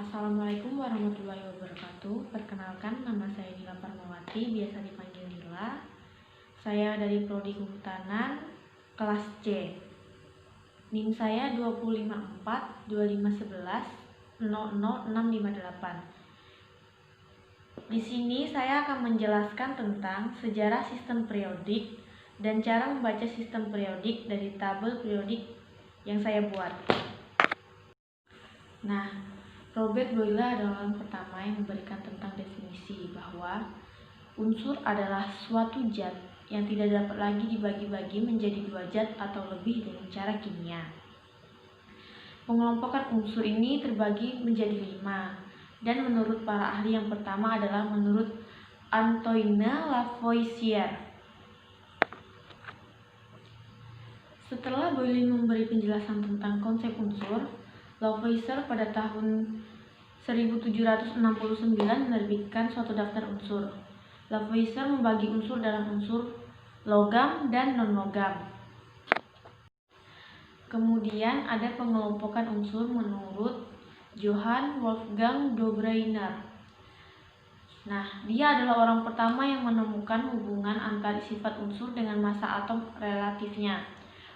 Assalamualaikum warahmatullahi wabarakatuh. Perkenalkan, nama saya Nila Parmawati, biasa dipanggil Nila. Saya dari Prodi Kehutanan, kelas C. NIM saya 2542511000658. Di sini saya akan menjelaskan tentang sejarah sistem periodik dan cara membaca sistem periodik dari tabel periodik yang saya buat. Nah, Robert Boyle adalah orang pertama yang memberikan tentang definisi bahwa unsur adalah suatu zat yang tidak dapat lagi dibagi-bagi menjadi dua zat atau lebih dengan cara kimia. Pengelompokan unsur ini terbagi menjadi 5, dan menurut para ahli yang pertama adalah menurut Antoine Lavoisier. Setelah Boyle memberi penjelasan tentang konsep unsur, Lavoisier pada tahun 1769 menerbitkan suatu daftar unsur. Lavoisier membagi unsur dalam unsur logam dan non-logam. Kemudian ada pengelompokan unsur menurut Johann Wolfgang Dobereiner. Nah, dia adalah orang pertama yang menemukan hubungan antara sifat unsur dengan massa atom relatifnya.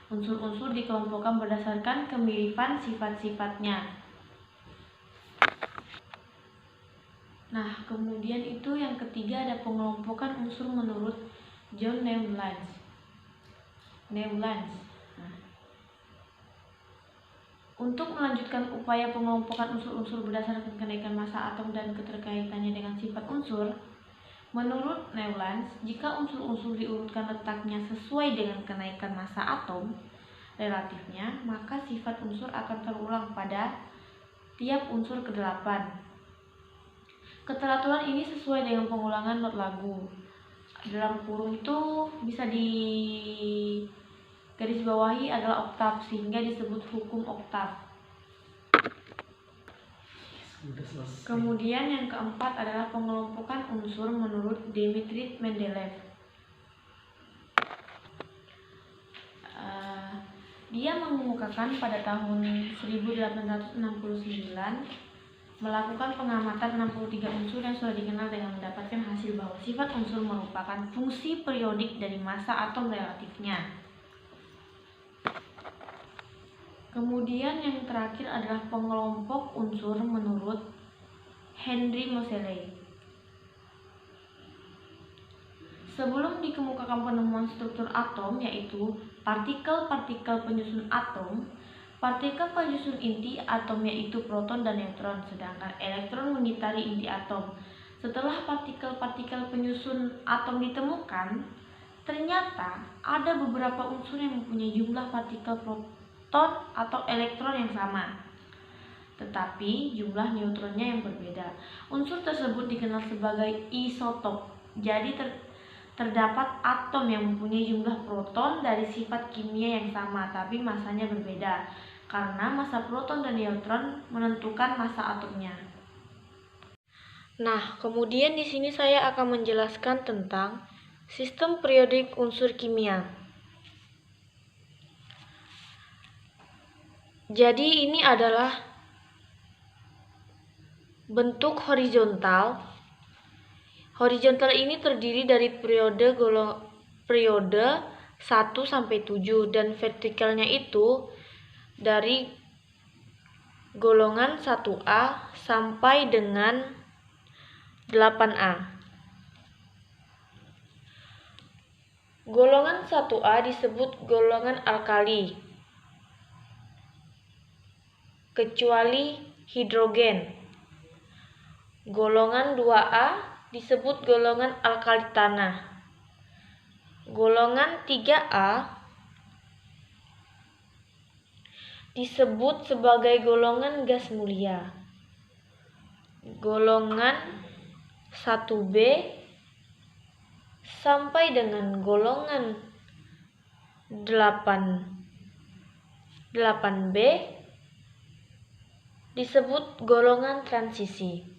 Unsur-unsur dikelompokkan berdasarkan kemiripan sifat-sifatnya. Nah, kemudian itu yang ketiga ada pengelompokan unsur menurut John Newlands. Untuk melanjutkan upaya pengelompokan unsur-unsur berdasarkan kenaikan massa atom dan keterkaitannya dengan sifat unsur, menurut Newlands, jika unsur-unsur diurutkan letaknya sesuai dengan kenaikan massa atom relatifnya, maka sifat unsur akan terulang pada tiap unsur ke-8. Keteraturan ini sesuai dengan pengulangan not lagu. Dalam kurung itu bisa di garis bawahi adalah oktav, sehingga disebut hukum oktav. Kemudian yang keempat adalah pengelompokan unsur menurut Dmitri Mendeleev. Dia mengemukakan pada tahun 1869 melakukan pengamatan 63 unsur yang sudah dikenal dengan mendapatkan hasil bahwa sifat unsur merupakan fungsi periodik dari massa atom relatifnya. Kemudian yang terakhir adalah pengelompok unsur menurut Henry Moseley. Sebelum dikemukakan penemuan struktur atom, yaitu partikel-partikel penyusun atom, partikel penyusun inti atom yaitu proton dan neutron, sedangkan elektron mengitari inti atom. Setelah partikel-partikel penyusun atom ditemukan, ternyata ada beberapa unsur yang mempunyai jumlah partikel proton atau elektron yang sama, tetapi jumlah neutronnya yang berbeda. Unsur tersebut dikenal sebagai isotop. Jadi terdapat atom yang mempunyai jumlah proton dari sifat kimia yang sama, tapi masanya berbeda, karena massa proton dan neutron menentukan massa atomnya. Nah, kemudian di sini saya akan menjelaskan tentang sistem periodik unsur kimia. Jadi ini adalah bentuk horizontal. Horizontal ini terdiri dari periode 1 sampai 7 dan vertikalnya itu dari golongan 1A sampai dengan 8A. Golongan 1A disebut golongan alkali, kecuali hidrogen. Golongan 2A disebut golongan alkali tanah. Golongan 3A disebut sebagai golongan gas mulia. Golongan 1B sampai dengan golongan 8B disebut golongan transisi.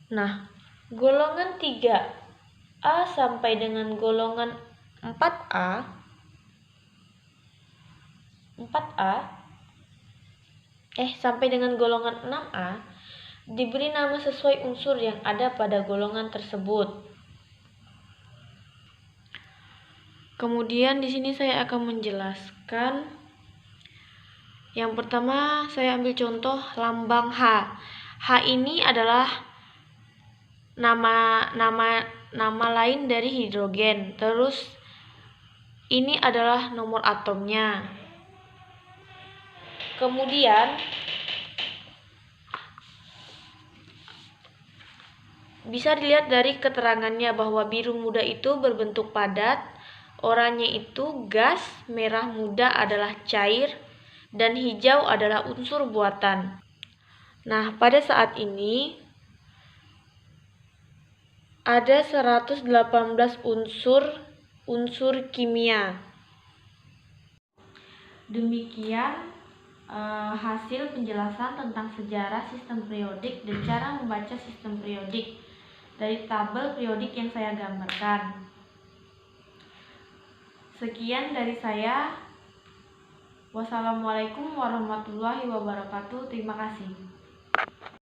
Nah, golongan 3A sampai dengan golongan 4A sampai dengan golongan 6A diberi nama sesuai unsur yang ada pada golongan tersebut. Kemudian di sini saya akan menjelaskan. Yang pertama saya ambil contoh lambang H. H ini adalah nama lain dari hidrogen. Terus ini adalah nomor atomnya. Kemudian bisa dilihat dari keterangannya bahwa biru muda itu berbentuk padat, oranye itu gas, merah muda adalah cair, dan hijau adalah unsur buatan. Nah, pada saat ini ada 118 unsur kimia. Demikian hasil penjelasan tentang sejarah sistem periodik dan cara membaca sistem periodik dari tabel periodik yang saya gambarkan. Sekian dari saya. Wassalamualaikum warahmatullahi wabarakatuh. Terima kasih.